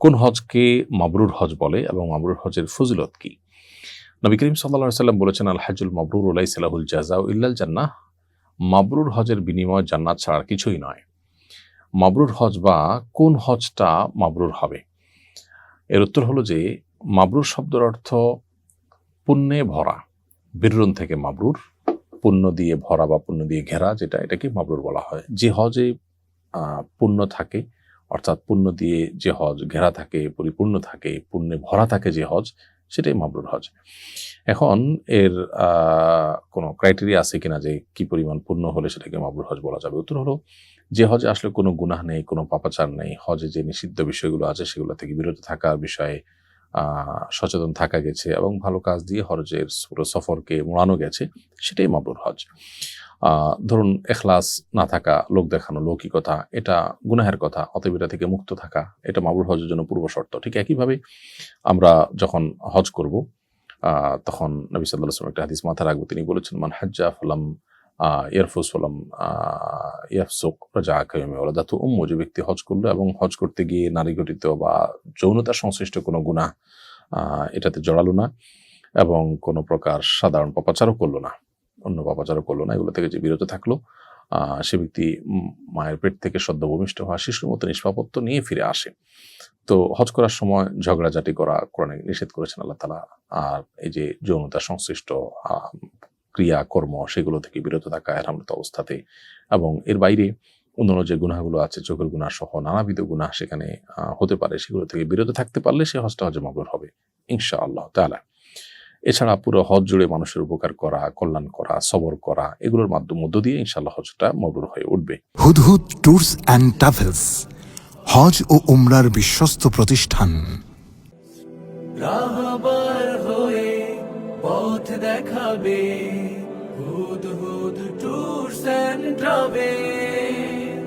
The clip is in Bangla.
কোন হজকে মাবরুর হজ বলে এবং মাবরুর হজের ফজিলত কি? নবী করিম সাল্লাল্লাহু আলাইহি ওয়াসাল্লাম বলেছেন, আল হাজ্জুল মাবরুর লাইসা লাহুল জাযাউ ইল্লাল জান্নাহ। মাবরুর হজের বিনিময় জান্নাত ছাড়া আর কিছুই নয়। মাবরুর হজ বা কোন হজটা মাবরুর হবে? এর উত্তর হলো যে মাবরুর শব্দের অর্থ পুণ্যে ভরা। বিররুন থেকে মাবরুর, পুণ্য দিয়ে ভরা বা পুণ্য দিয়ে ঘেরা, এটাকে মাবরুর বলা হয়। যে হজে পুণ্য থাকে, অর্থাৎ পুণ্য দিয়ে যে হজ ঘেরা থাকে, পরিপূর্ণ থাকে, পুণ্যে ভরা থাকে যে হজ, সেটাই মাবরুর হজ। এখন এর কোনো ক্রাইটেরিয়া আছে কিনা যে কি পরিমাণ পুণ্য হলে সেটাকে মাবরুর হজ বলা যাবে? উত্তর হলো, যে হজে আসলে কোনো গুনাহ নেই, কোনো পাপাচার নেই, হজে যে নিষিদ্ধ বিষয়গুলো আছে সেগুলো থেকে বিরত থাকার বিষয়ে সচেতন থাকা গেছে এবং ভালো কাজ দিয়ে হজের পুরো সফরকে মোড়ানো গেছে, সেটাই মাবরুর হজ। ধরুন এখলাস না থাকা, লোক দেখানো, লৌকিকতা, এটা গুনাহের কথা, অতএব এটা থেকে মুক্ত থাকা, এটা মাবরুর হজের জন্য পূর্ব শর্ত। ঠিক একইভাবে আমরা যখন হজ করব তখন নবী সাল্লাল্লাহু আলাইহি ওয়াসাল্লাম একটা হাদিস মাথায় রাখবো। তিনি বলেছেন, মান হাজ্জা ফালাম ইয়ারফুস ওয়ালাম ইয়াফসুক রাজা কায়মে ওয়ালাদাতু উম্মু। যে ব্যক্তি হজ করলো এবং হজ করতে গিয়ে নারী ঘটিত বা যৌনতা সংশ্লিষ্ট কোনো গুনাহ এটাতে জড়ালো না এবং কোনো প্রকার সাধারণ পাপাচারও করলো না, অন্য পাপাচারও করলো না, এগুলো থেকে যে বিরত থাকলো, সে ব্যক্তি মায়ের পেট থেকে সদ্য ভূমিষ্ঠ হওয়া শিশুর মতো নিষ্পাপত্ব নিয়ে ফিরে আসে। তো হজ করার সময় ঝগড়াঝাটি করা কোরআনে নিষেধ করেছেন আল্লাহ তাআলা। আর এই যে যৌনতা সংশ্লিষ্ট ক্রিয়া কর্ম, সেগুলো থেকে বিরত থাকা এরহামত অবস্থাতে, এবং এর বাইরে অন্যান্য যে গুনাহগুলো আছে, চোখের গুনাহ সহ নানাবিধ গুনাহ সেখানে হতে পারে, সেগুলো থেকে বিরত থাকতে পারলে সে হজটা হজে মাবরুর হবে ইনশাআল্লাহ তাআলা। এছাড়া পুরো হজ জুড়ে মানুষের উপকার করা, কল্যাণ করা, সবর করা, এগুলোর মধ্য দিয়ে ইনশাআল্লাহ হজটা মাবরুর হয়ে উঠবে। হুদহুদ ট্যুরস অ্যান্ড ট্রাভেলস, হজ ও উমরার বিশ্বস্ত প্রতিষ্ঠান। রাহবার হয়ে পথ দেখাবে হুদহুদ ট্যুরস অ্যান্ড ট্রাভেলস।